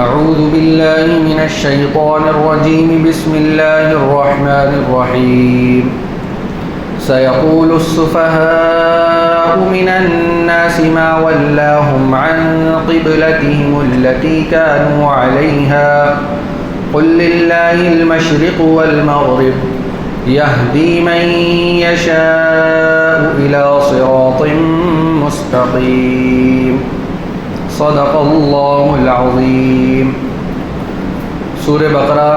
أعوذ بالله من الشيطان الرجيم بسم الله الرحمن الرحيم سيقول السفهاء من الناس ما ولاهم عن قبلتهم التي كانوا عليها قل لله المشرق والمغرب يهدي من يشاء إلى صراط مستقيم صدق اللہ العظیم۔ سورہ بقرہ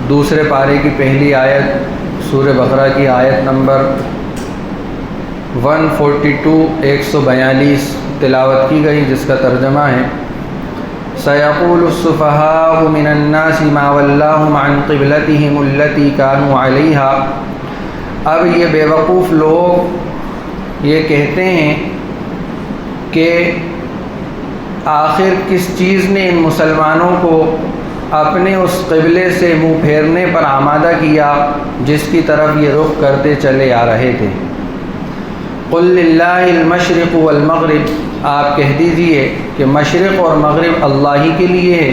دوسرے پارے کی پہلی آیت، سورہ بقرہ کی آیت نمبر 142 تلاوت کی گئی، جس کا ترجمہ ہے سَيَقُولُ السُّفَهَاءُ مِنَ النَّاسِ مَا وَلَّاهُمْ عَنْ قِبْلَتِهِمُ الَّتِي كَانُوا عَلَيْهَا۔ اب یہ بیوقوف لوگ یہ کہتے ہیں کہ آخر کس چیز نے ان مسلمانوں کو اپنے اس قبلے سے منہ پھیرنے پر آمادہ کیا جس کی طرف یہ رخ کرتے چلے آ رہے تھے۔ قل للہ المشرق والمغرب، آپ کہہ دیجئے کہ مشرق اور مغرب اللہ ہی کے لیے ہے۔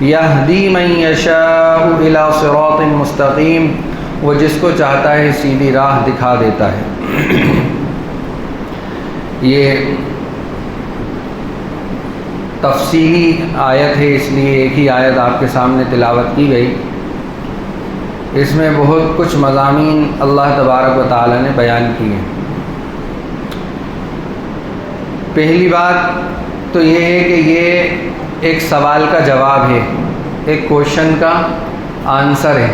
یہدی من یشاء الی صراط مستقیم، وہ جس کو چاہتا ہے سیدھی راہ دکھا دیتا ہے۔ یہ تفصیلی آیت ہے، اس لیے ایک ہی آیت آپ کے سامنے تلاوت کی گئی۔ اس میں بہت کچھ مضامین اللہ تبارک و تعالی نے بیان کیے۔ پہلی بات تو یہ ہے کہ یہ ایک سوال کا جواب ہے، ایک کوشچن کا آنسر ہے،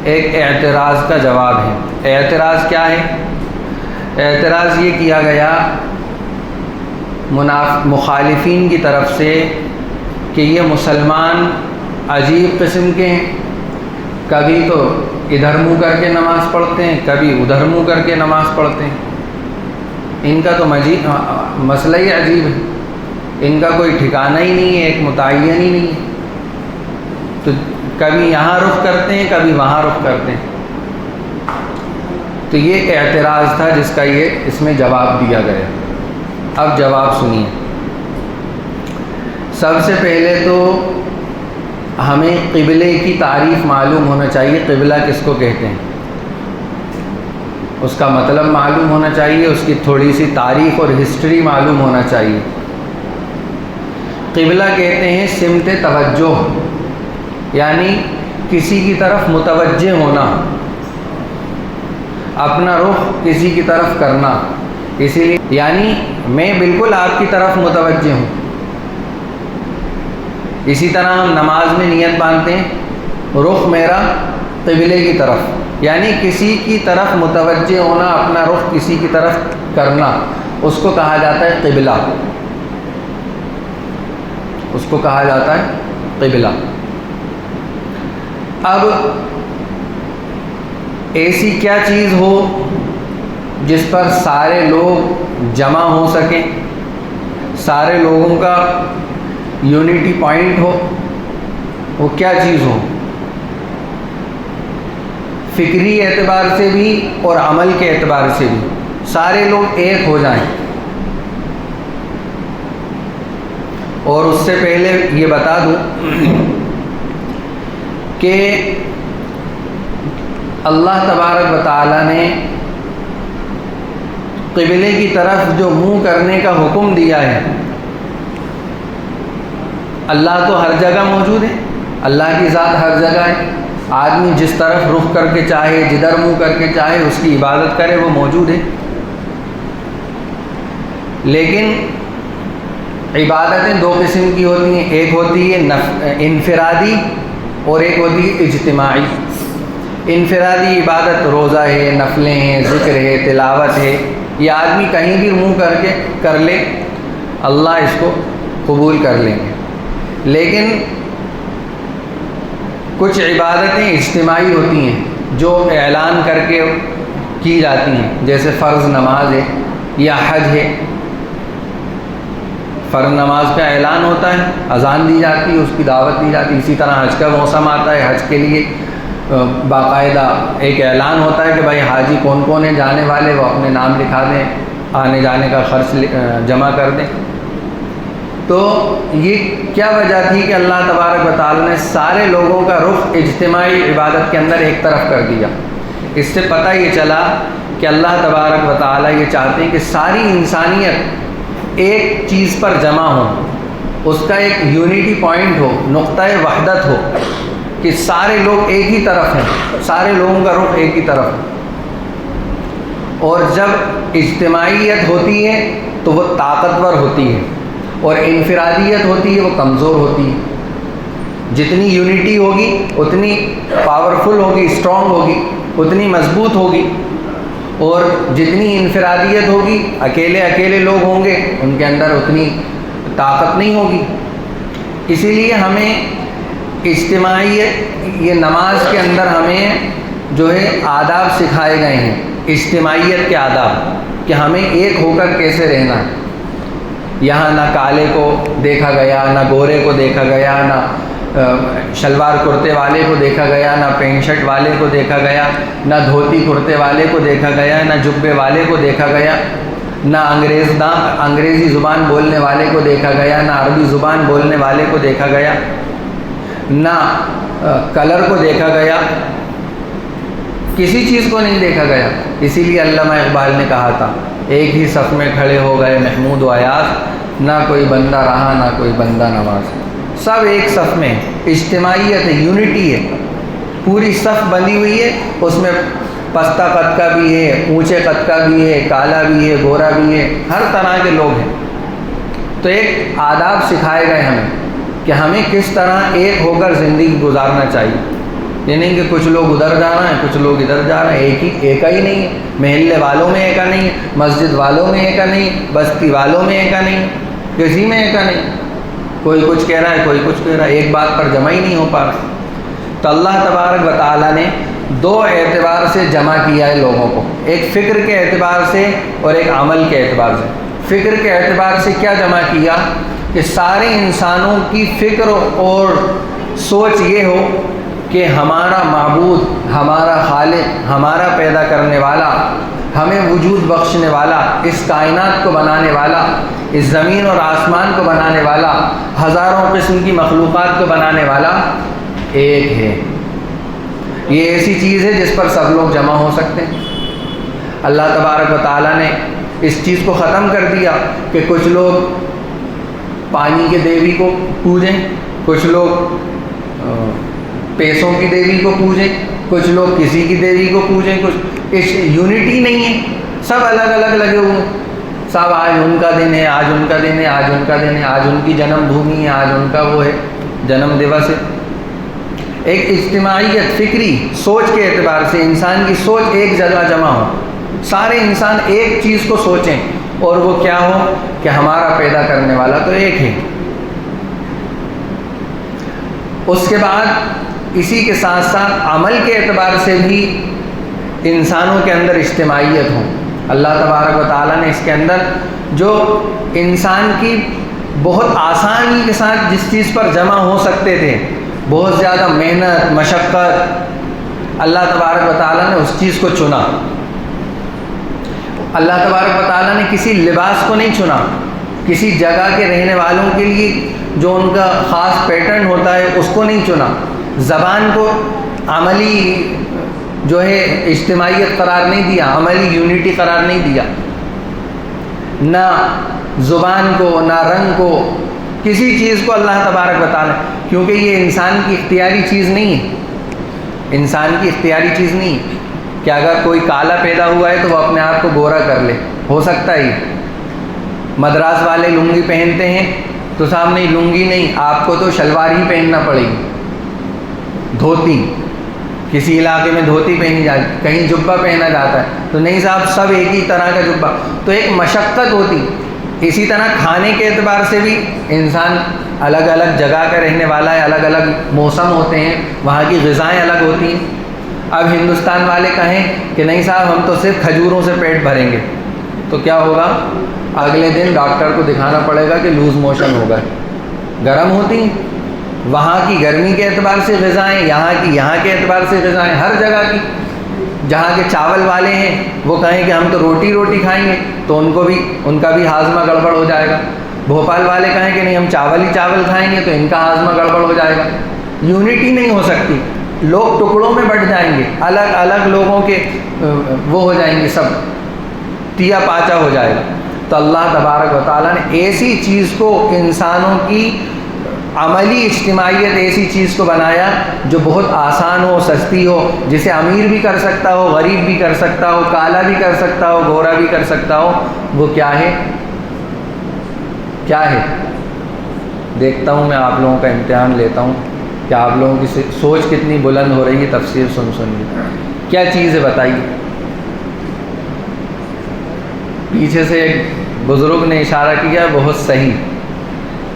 ایک اعتراض کا جواب ہے۔ اعتراض کیا ہے؟ اعتراض یہ کیا گیا مخالفین کی طرف سے کہ یہ مسلمان عجیب قسم کے ہیں، کبھی تو ادھر منہ کر کے نماز پڑھتے ہیں، کبھی ادھر منہ کر کے نماز پڑھتے ہیں۔ ان کا تو مسئلہ ہی عجیب ہے، ان کا کوئی ٹھکانہ ہی نہیں ہے، ایک متعین ہی نہیں ہے۔ تو کبھی یہاں رخ کرتے ہیں، کبھی وہاں رخ کرتے ہیں۔ تو یہ اعتراض تھا جس کا یہ اس میں جواب دیا گیا۔ اب جواب سنیے۔ سب سے پہلے تو ہمیں قبلے کی تعریف معلوم ہونا چاہیے، قبلہ کس کو کہتے ہیں، اس کا مطلب معلوم ہونا چاہیے، اس کی تھوڑی سی تاریخ اور ہسٹری معلوم ہونا چاہیے۔ قبلہ کہتے ہیں سمت توجہ، یعنی کسی کی طرف متوجہ ہونا، اپنا رخ کسی کی طرف کرنا۔ اسی لیے یعنی میں بالکل آپ کی طرف متوجہ ہوں۔ اسی طرح ہم نماز میں نیت باندھتے ہیں، رخ میرا قبلے کی طرف، یعنی کسی کی طرف متوجہ ہونا، اپنا رخ کسی کی طرف کرنا، اس کو کہا جاتا ہے قبلہ، اس کو کہا جاتا ہے قبلہ۔ اب ایسی کیا چیز ہو جس پر سارے لوگ جمع ہو سکیں، سارے لوگوں کا یونٹی پوائنٹ ہو، وہ کیا چیز ہو؟ فکری اعتبار سے بھی اور عمل کے اعتبار سے بھی سارے لوگ ایک ہو جائیں۔ اور اس سے پہلے یہ بتا دوں کہ اللہ تبارک و تعالی نے قبلے کی طرف جو منہ کرنے کا حکم دیا ہے، اللہ تو ہر جگہ موجود ہے، اللہ کی ذات ہر جگہ ہے، آدمی جس طرف رخ کر کے چاہے، جدھر منہ کر کے چاہے اس کی عبادت کرے، وہ موجود ہے۔ لیکن عبادتیں دو قسم کی ہوتی ہیں، ایک ہوتی ہے انفرادی اور ایک ہوتی ہے اجتماعی۔ انفرادی عبادت روزہ ہے، نفلیں ہیں، ذکر ہے، تلاوت ہے، یہ آدمی کہیں بھی منہ کر کے کر لے، اللہ اس کو قبول کر لیں گے۔ لیکن کچھ عبادتیں اجتماعی ہوتی ہیں جو اعلان کر کے کی جاتی ہیں، جیسے فرض نماز ہے یا حج ہے۔ فرض نماز کا اعلان ہوتا ہے، اذان دی جاتی ہے، اس کی دعوت دی جاتی ہے۔ اسی طرح حج کا موسم آتا ہے، حج کے لیے باقاعدہ ایک اعلان ہوتا ہے کہ بھائی حاجی کون کون ہیں جانے والے، وہ اپنے نام لکھا دیں، آنے جانے کا خرچ جمع کر دیں۔ تو یہ کیا وجہ تھی کہ اللہ تبارک و تعالیٰ نے سارے لوگوں کا رخ اجتماعی عبادت کے اندر ایک طرف کر دیا؟ اس سے پتہ یہ چلا کہ اللہ تبارک و تعالیٰ یہ چاہتے ہیں کہ ساری انسانیت ایک چیز پر جمع ہو، اس کا ایک یونٹی پوائنٹ ہو، نقطۂ وحدت ہو، کہ سارے لوگ ایک ہی طرف ہیں، سارے لوگوں کا رخ ایک ہی طرف ہے۔ اور جب اجتماعیت ہوتی ہے تو وہ طاقتور ہوتی ہے، اور انفرادیت ہوتی ہے وہ کمزور ہوتی ہے۔ جتنی یونٹی ہوگی اتنی پاورفل ہوگی، اسٹرانگ ہوگی، اتنی مضبوط ہوگی، اور جتنی انفرادیت ہوگی، اکیلے اکیلے لوگ ہوں گے، ان کے اندر اتنی طاقت نہیں ہوگی۔ اسی لیے ہمیں اجتماعیت، یہ نماز کے اندر ہمیں جو ہے آداب سکھائے گئے ہیں، اجتماعیت کے آداب، کہ ہمیں ایک ہو کر کیسے رہنا ہے۔ یہاں نہ کالے کو دیکھا گیا، نہ گورے کو دیکھا گیا، نہ شلوار کرتے والے کو دیکھا گیا، نہ پینٹ شرٹ والے کو دیکھا گیا، نہ دھوتی کرتے والے کو دیکھا گیا، نہ جبے والے کو دیکھا گیا، نہ انگریزی زبان بولنے والے کو دیکھا گیا، نہ عربی زبان بولنے والے کو دیکھا گیا، نہ کلر کو دیکھا گیا، کسی چیز کو نہیں دیکھا گیا۔ اسی لیے علامہ اقبال نے کہا تھا، ایک ہی صف میں کھڑے ہو گئے محمود و ایاز، نہ کوئی بندہ رہا نہ کوئی بندہ نواز۔ سب ایک صف میں، اجتماعیت ہے، یونٹی ہے، پوری صف بندی ہوئی ہے، اس میں پستہ قد کا بھی ہے، اونچے قد کا بھی ہے، کالا بھی ہے، گورا بھی ہے، ہر طرح کے لوگ ہیں۔ تو ایک آداب سکھائے گئے ہمیں کہ ہمیں کس طرح ایک ہو کر زندگی گزارنا چاہیے۔ یہ نہیں کہ کچھ لوگ ادھر جا رہے ہیں، کچھ لوگ ادھر جا رہے ہیں، ایکا ہی نہیں ہے، محلے والوں میں ایکا نہیں ہے، مسجد والوں میں ایکا نہیں ہے، بستی والوں میں ایکا نہیں ہے، کسی میں ایکا نہیں، کوئی کچھ کہہ رہا ہے، کوئی کچھ کہہ رہا ہے، ایک بات پر جمع ہی نہیں ہو پا رہا۔ تو اللہ تبارک و تعالیٰ نے دو اعتبار سے جمع کیا ہے لوگوں کو، ایک فکر کے اعتبار سے اور ایک عمل کے اعتبار سے۔ فکر کے اعتبار سے کیا جمع کیا کہ سارے انسانوں کی فکر اور سوچ یہ ہو کہ ہمارا معبود، ہمارا خالق، ہمارا پیدا کرنے والا، ہمیں وجود بخشنے والا، اس کائنات کو بنانے والا، اس زمین اور آسمان کو بنانے والا، ہزاروں قسم کی مخلوقات کو بنانے والا ایک ہے۔ یہ ایسی چیز ہے جس پر سب لوگ جمع ہو سکتے ہیں۔ اللہ تبارک و تعالیٰ نے اس چیز کو ختم کر دیا کہ کچھ لوگ پانی کے دیوی کو پوجیں، کچھ لوگ پیسوں کی دیوی کو پوجیں، کچھ لوگ کسی کی دیوی کو پوجیں، کچھ اس یونٹی نہیں ہے، سب الگ الگ لگے ہوئے ہیں۔ سب آج ان کا دن ہے، آج ان کا دن ہے، آج ان کا دن ہے، آج ان کی جنم بھومی ہے، آج ان کا وہ ہے جنم دیوس ہے۔ ایک اجتماعیت، فکری سوچ کے اعتبار سے انسان کی سوچ ایک جگہ جمع ہو، سارے انسان ایک چیز کو سوچیں، اور وہ کیا ہو کہ ہمارا پیدا کرنے والا تو ایک ہے۔ اس کے بعد اسی کے ساتھ ساتھ عمل کے اعتبار سے بھی انسانوں کے اندر اجتماعیت ہو۔ اللہ تبارک و تعالیٰ نے اس کے اندر جو انسان کی بہت آسانی کے ساتھ جس چیز پر جمع ہو سکتے تھے، بہت زیادہ محنت، مشقت، اللہ تبارک و تعالیٰ نے اس چیز کو چنا۔ اللہ تبارک و تعالیٰ نے کسی لباس کو نہیں چنا، کسی جگہ کے رہنے والوں کے لیے جو ان کا خاص پیٹرن ہوتا ہے اس کو نہیں چنا۔ زبان کو عملی جو ہے اجتماعیت قرار نہیں دیا، عملی یونٹی قرار نہیں دیا، نہ زبان کو، نہ رنگ کو، کسی چیز کو اللہ تبارک و تعالیٰ، کیونکہ یہ انسان کی اختیاری چیز نہیں ہے، انسان کی اختیاری چیز نہیں ہے کہ اگر کوئی کالا پیدا ہوا ہے تو وہ اپنے آپ کو گورا کر لے، ہو سکتا ہی۔ مدراس والے لنگی پہنتے ہیں تو صاحب نہیں، لنگی نہیں، آپ کو تو شلوار ہی پہننا پڑے گی، دھوتی، کسی علاقے میں دھوتی پہنی جاتی، کہیں جبہ پہنا جاتا ہے تو نہیں صاحب سب ایک ہی طرح کا جبہ، تو ایک مشقت ہوتی۔ اسی طرح کھانے کے اعتبار سے بھی انسان الگ الگ جگہ کا رہنے والا ہے، الگ الگ موسم ہوتے ہیں، وہاں کی غذائیں الگ ہوتی ہیں۔ اب ہندوستان والے کہیں کہ نہیں صاحب ہم تو صرف کھجوروں سے پیٹ بھریں گے، تو کیا ہوگا؟ اگلے دن ڈاکٹر کو دکھانا پڑے گا کہ لوز موشن ہوگا، گرم ہوتی ہیں۔ وہاں کی گرمی کے اعتبار سے غذائیں، یہاں کے اعتبار سے غذائیں، ہر جگہ کی۔ جہاں کے چاول والے ہیں وہ کہیں کہ ہم تو روٹی کھائیں گے تو ان کا بھی ہاضمہ گڑبڑ ہو جائے گا۔ بھوپال والے کہیں کہ نہیں ہم چاول ہی چاول کھائیں گے تو ان کا ہاضمہ گڑبڑ ہو جائے گا. یونٹی نہیں ہو سکتی، لوگ ٹکڑوں میں بٹ جائیں گے، الگ الگ لوگوں کے وہ ہو جائیں گے، سب تیا پاچا ہو جائے گا. تو اللہ تبارک و تعالیٰ نے ایسی چیز کو، انسانوں کی عملی اجتماعیت ایسی چیز کو بنایا جو بہت آسان ہو، سستی ہو، جسے امیر بھی کر سکتا ہو، غریب بھی کر سکتا ہو، کالا بھی کر سکتا ہو، گورا بھی کر سکتا ہو. وہ کیا ہے؟ کیا ہے؟ دیکھتا ہوں میں آپ لوگوں کا امتحان لیتا ہوں کہ آپ لوگوں کی سوچ کتنی بلند ہو رہی ہے تفسیر سن کے. کیا چیز ہے بتائیے؟ پیچھے سے ایک بزرگ نے اشارہ کیا، بہت صحیح،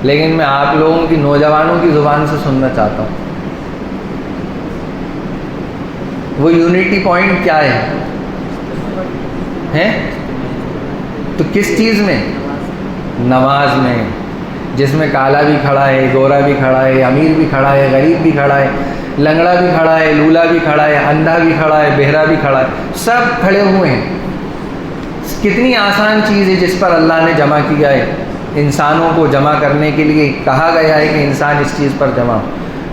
لیکن میں آپ لوگوں کی، نوجوانوں کی زبان سے سننا چاہتا ہوں. وہ یونٹی پوائنٹ کیا ہے؟ تو کس چیز میں؟ نماز میں، جس میں کالا بھی کھڑا ہے، گورا بھی کھڑا ہے، امیر بھی کھڑا ہے، غریب بھی کھڑا ہے، لنگڑا بھی کھڑا ہے، لولا بھی کھڑا ہے، اندھا بھی کھڑا ہے، بہرا بھی کھڑا ہے، سب کھڑے ہوئے ہیں. کتنی آسان چیز ہے جس پر اللہ نے جمع کیا ہے. انسانوں کو جمع کرنے کے لیے کہا گیا ہے کہ انسان اس چیز پر جمع.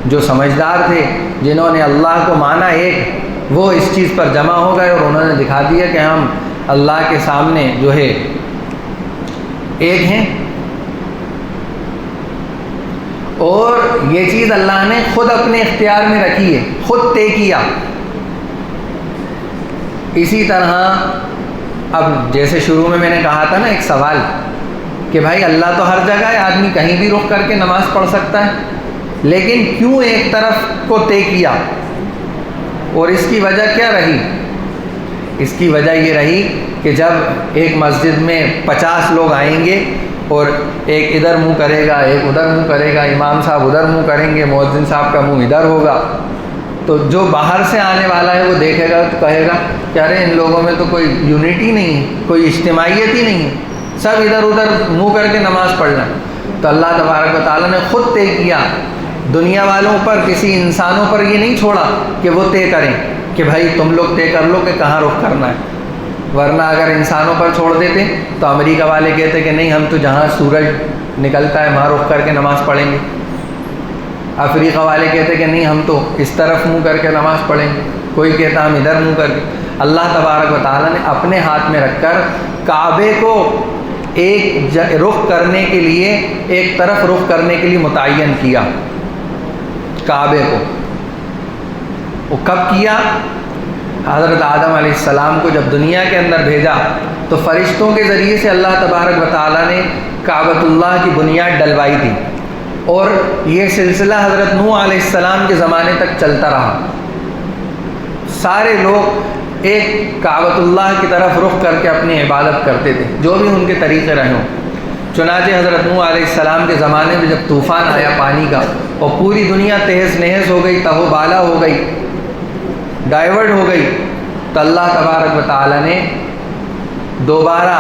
جو سمجھدار تھے، جنہوں نے اللہ کو مانا ایک، وہ اس چیز پر جمع ہو گئے اور انہوں نے دکھا دیا کہ ہم اللہ کے سامنے جو ہے ایک ہیں. اور یہ چیز اللہ نے خود اپنے اختیار میں رکھی ہے، خود طے کیا. اسی طرح اب جیسے شروع میں نے کہا تھا نا ایک سوال کہ بھائی اللہ تو ہر جگہ ہے، آدمی کہیں بھی رخ کر کے نماز پڑھ سکتا ہے، لیکن کیوں ایک طرف کو طے کیا؟ اور اس کی وجہ کیا رہی؟ اس کی وجہ یہ رہی کہ جب ایک مسجد میں 50 لوگ آئیں گے اور ایک ادھر منہ کرے گا، ایک ادھر منہ کرے گا، امام صاحب ادھر منہ کریں گے، مؤذن صاحب کا منہ ادھر ہوگا، تو جو باہر سے آنے والا ہے وہ دیکھے گا تو کہے گا کہ ارے ان لوگوں میں تو کوئی یونٹی نہیں ہے، کوئی اجتماعیت ہی نہیں ہے، سب ادھر ادھر منہ کر کے نماز پڑھنا. تو اللہ تبارک و تعالیٰ نے خود طے کیا. دنیا والوں پر، کسی انسانوں پر یہ نہیں چھوڑا کہ وہ طے کریں کہ بھائی تم لوگ طے کر لو کہ کہاں رخ کرنا ہے. ورنہ اگر انسانوں پر چھوڑ دیتے تو امریکہ والے کہتے کہ نہیں ہم تو جہاں سورج نکلتا ہے وہاں رخ کر کے نماز پڑھیں گے. افریقہ والے کہتے کہ نہیں ہم تو اس طرف منہ کر کے نماز پڑھیں گے. کوئی کہتا ہم ادھر منہ کر کے. اللہ تبارک و تعالیٰ نے اپنے ہاتھ میں رکھ کر کعبے کو ایک رخ کرنے کے لیے، ایک طرف رخ کرنے کے لیے متعین کیا. کعبے کو وہ کب کیا؟ حضرت آدم علیہ السلام کو جب دنیا کے اندر بھیجا تو فرشتوں کے ذریعے سے اللہ تبارک و تعالیٰ نے کعبۃ اللہ کی بنیاد ڈلوائی تھی، اور یہ سلسلہ حضرت نوح علیہ السلام کے زمانے تک چلتا رہا. سارے لوگ ایک کعبۃ اللہ کی طرف رخ کر کے اپنی عبادت کرتے تھے، جو بھی ان کے طریقے رہے ہوں. چنانچہ حضرت نوح علیہ السلام کے زمانے میں جب طوفان آیا پانی کا اور پوری دنیا تہس نہس ہو گئی، تہو بالا ہو گئی، ڈائیورٹ ہو گئی، تو اللہ تبارک و تعالیٰ نے دوبارہ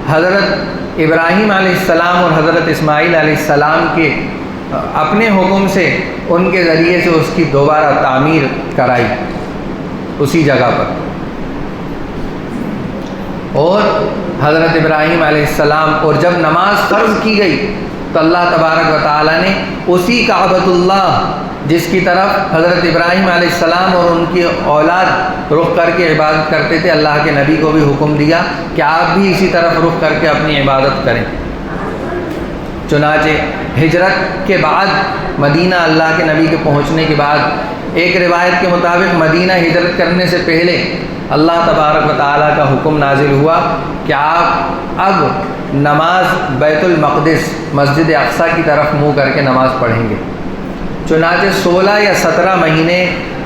حضرت ابراہیم علیہ السلام اور حضرت اسماعیل علیہ السلام کے اپنے حکم سے ان کے ذریعے سے اس کی دوبارہ تعمیر کرائی اسی جگہ پر. اور حضرت ابراہیم علیہ السلام، اور جب نماز فرض کی گئی تو اللہ تبارک و تعالیٰ نے اسی کعبۃ اللہ جس کی طرف حضرت ابراہیم علیہ السلام اور ان کی اولاد رخ کر کے عبادت کرتے تھے، اللہ کے نبی کو بھی حکم دیا کہ آپ بھی اسی طرف رخ کر کے اپنی عبادت کریں. چنانچہ ہجرت کے بعد مدینہ، اللہ کے نبی کے پہنچنے کے بعد، ایک روایت کے مطابق مدینہ ہجرت کرنے سے پہلے اللہ تبارک و تعالیٰ کا حکم نازل ہوا کہ آپ اب نماز بیت المقدس، مسجد اقصیٰ کی طرف منہ کر کے نماز پڑھیں گے. چنانچہ 16 یا 17 مہینے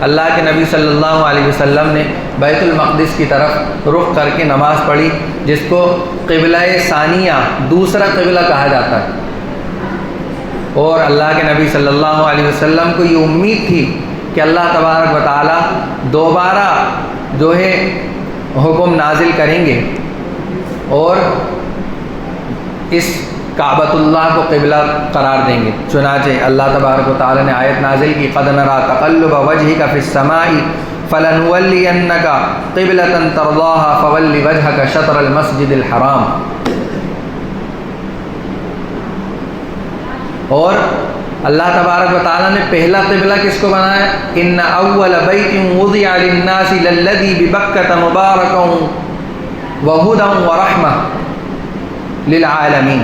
اللہ کے نبی صلی اللہ علیہ وسلم نے بیت المقدس کی طرف رخ کر کے نماز پڑھی، جس کو قبلہ ثانیہ، دوسرا قبلہ کہا جاتا ہے. اور اللہ کے نبی صلی اللہ علیہ وسلم کو یہ امید تھی کہ اللہ تبارک و تعالیٰ دوبارہ جو ہے حکم نازل کریں گے اور اس کعبۃ اللہ کو قبلہ قرار دیں گے. چنانچہ اللہ تبارک و تعالیٰ نے آیت نازل کی، قد نرى تقلب وجهك في السماء فلنولينك قبلة ترضاها فول وجهك شطر المسجد الحرام. اور اللہ تبارک و تعالیٰ نے پہلا قبلہ کس کو بنایا؟ ان اول بیت وضع للناس للذی ببکۃ مبارکا وہدی ورحمۃ للعالمین،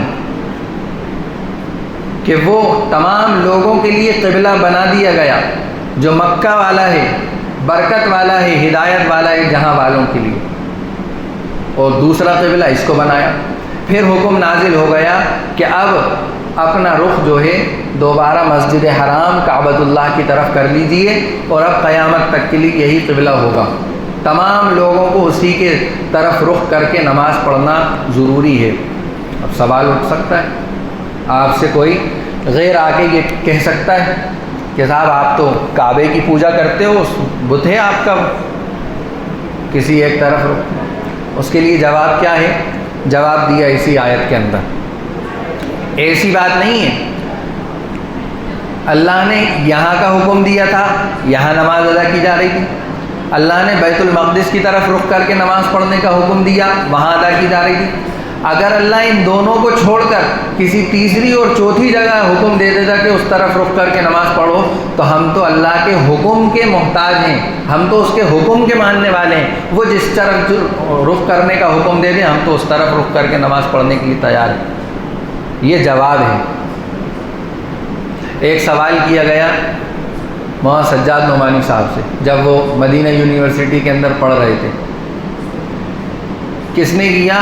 کہ وہ تمام لوگوں کے لیے قبلہ بنا دیا گیا جو مکہ والا ہے، برکت والا ہے، ہدایت والا ہے جہاں والوں کے لیے۔ اور دوسرا قبلہ اس کو بنایا۔ پھر حکم نازل ہو گیا کہ اب اپنا رخ جو ہے دوبارہ مسجد حرام کعبۃ اللہ کی طرف کر لیجئے، اور اب قیامت تک کے لیے یہی قبلہ ہوگا۔ تمام لوگوں کو اسی کے طرف رخ کر کے نماز پڑھنا ضروری ہے۔ اب سوال اٹھ سکتا ہے، آپ سے کوئی غیر آ کے یہ کہہ سکتا ہے کہ صاحب آپ تو کعبے کی پوجا کرتے ہو، بت ہے آپ کا کسی ایک طرف رخ۔ اس کے لیے جواب کیا ہے؟ جواب دیا اسی آیت کے اندر۔ ایسی بات نہیں ہے، اللہ نے یہاں کا حکم دیا تھا، یہاں نماز ادا کی جا رہی تھی۔ اللہ نے بیت المقدس کی طرف رخ کر کے نماز پڑھنے کا حکم دیا، وہاں ادا کی جا رہی تھی۔ اگر اللہ ان دونوں کو چھوڑ کر کسی تیسری اور چوتھی جگہ حکم دے دیتا کہ اس طرف رخ کر کے نماز پڑھو، تو ہم تو اللہ کے حکم کے محتاج ہیں، ہم تو اس کے حکم کے ماننے والے ہیں۔ وہ جس طرف رخ کرنے کا حکم دے دیں، ہم تو اس طرف رخ کر کے نماز پڑھنے کے لیے تیار ہیں۔ یہ جواب ہے۔ ایک سوال کیا گیا مولانا سجاد نعمانی صاحب سے جب وہ مدینہ یونیورسٹی کے اندر پڑھ رہے تھے۔ کس نے کیا؟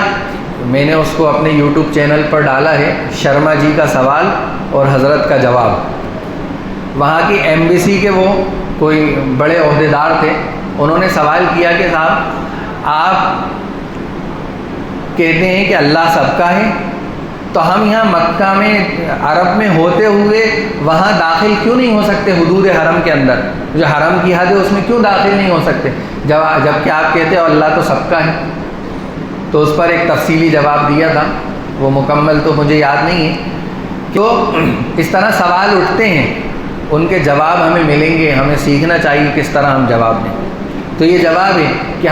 میں نے اس کو اپنے یوٹیوب چینل پر ڈالا ہے، شرما جی کا سوال اور حضرت کا جواب۔ وہاں کی ایمبیسی کے وہ کوئی بڑے عہدیدار تھے، انہوں نے سوال کیا کہ صاحب آپ کہتے ہیں کہ اللہ سب کا ہے، تو ہم یہاں مکہ میں عرب میں ہوتے ہوئے وہاں داخل کیوں نہیں ہو سکتے حدود حرم کے اندر؟ جو حرم کی حد ہے اس میں کیوں داخل نہیں ہو سکتے جب کہ آپ کہتے ہو اللہ تو سب کا ہے؟ تو اس پر ایک تفصیلی جواب دیا تھا، وہ مکمل تو مجھے یاد نہیں ہے۔ تو اس طرح سوال اٹھتے ہیں، ان کے جواب ہمیں ملیں گے، ہمیں سیکھنا چاہیے کس طرح ہم جواب دیں۔ تو یہ جواب ہے کہ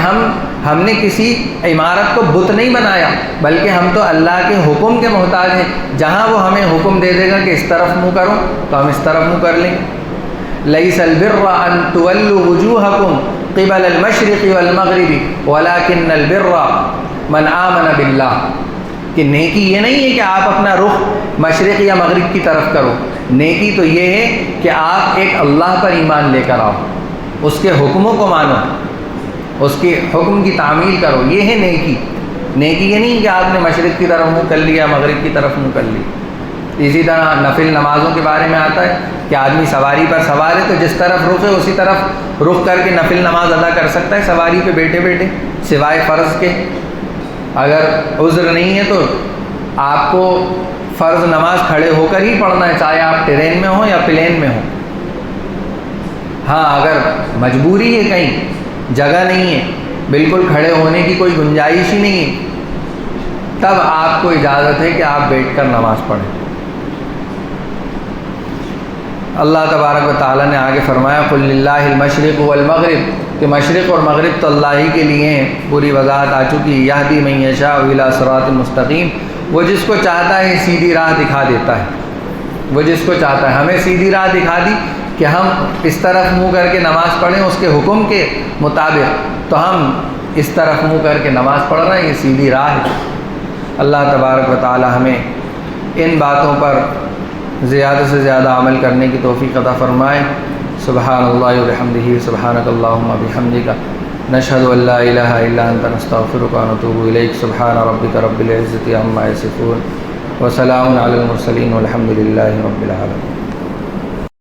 ہم نے کسی عمارت کو بت نہیں بنایا، بلکہ ہم تو اللہ کے حکم کے محتاج ہیں۔ جہاں وہ ہمیں حکم دے دے گا کہ اس طرف منہ کرو تو ہم اس طرف منہ کر لیں گے۔ لیس البر ان تولوا وجوہکم قبل المشرق والمغرب ولکن البر من آمن باللہ، کہ نیکی یہ نہیں ہے کہ آپ اپنا رخ مشرق یا مغرب کی طرف کرو، نیکی تو یہ ہے کہ آپ ایک اللہ پر ایمان لے کر آؤ، اس کے حکموں کو مانو، اس کے حکم کی تعمیل کرو، یہ ہے نیکی۔ نیکی یہ نہیں کہ آپ نے مشرق کی طرف منہ کر لیا، مغرب کی طرف منہ کر لی۔ اسی طرح نفل نمازوں کے بارے میں آتا ہے کہ آدمی سواری پر سوار ہے تو جس طرف رخ ہے اسی طرف رخ کر کے نفل نماز ادا کر سکتا ہے سواری پہ بیٹھے بیٹھے، سوائے فرض کے۔ اگر عذر نہیں ہے تو آپ کو فرض نماز کھڑے ہو کر ہی پڑھنا ہے، چاہے آپ ٹرین میں ہوں یا پلین میں ہوں۔ ہاں اگر مجبوری ہے، کہیں جگہ نہیں ہے، بالکل کھڑے ہونے کی کوئی گنجائش ہی نہیں ہے، تب آپ کو اجازت ہے کہ آپ بیٹھ کر نماز پڑھیں۔ اللہ تبارک و تعالیٰ نے آگے فرمایا قل للہ المشرق والمغرب، کہ مشرق اور مغرب تو اللہ ہی کے لیے ہیں، پوری وضاحت آ چکی۔ یہدی من یشاء الی صراط مستقیم، وہ جس کو چاہتا ہے سیدھی راہ دکھا دیتا ہے، وہ جس کو چاہتا ہے۔ ہمیں سیدھی راہ دکھا دی کہ ہم اس طرف منہ کر کے نماز پڑھیں اس کے حکم کے مطابق، تو ہم اس طرف منہ کر کے نماز پڑھ رہے ہیں، یہ سیدھی راہ ہے۔ اللہ تبارک و تعالی ہمیں ان باتوں پر زیادہ سے زیادہ عمل کرنے کی توفیق عطا فرمائے۔ سبحان اللہ و بحمدہ، سبحانک اللہم و بحمدک، نشہد ان لا الہ الا انت، نستغفرک و نتوب الیک۔ سبحان ربک رب العزۃ عما یصفون، وسلام علی المرسلین والحمد للہ رب العالمین۔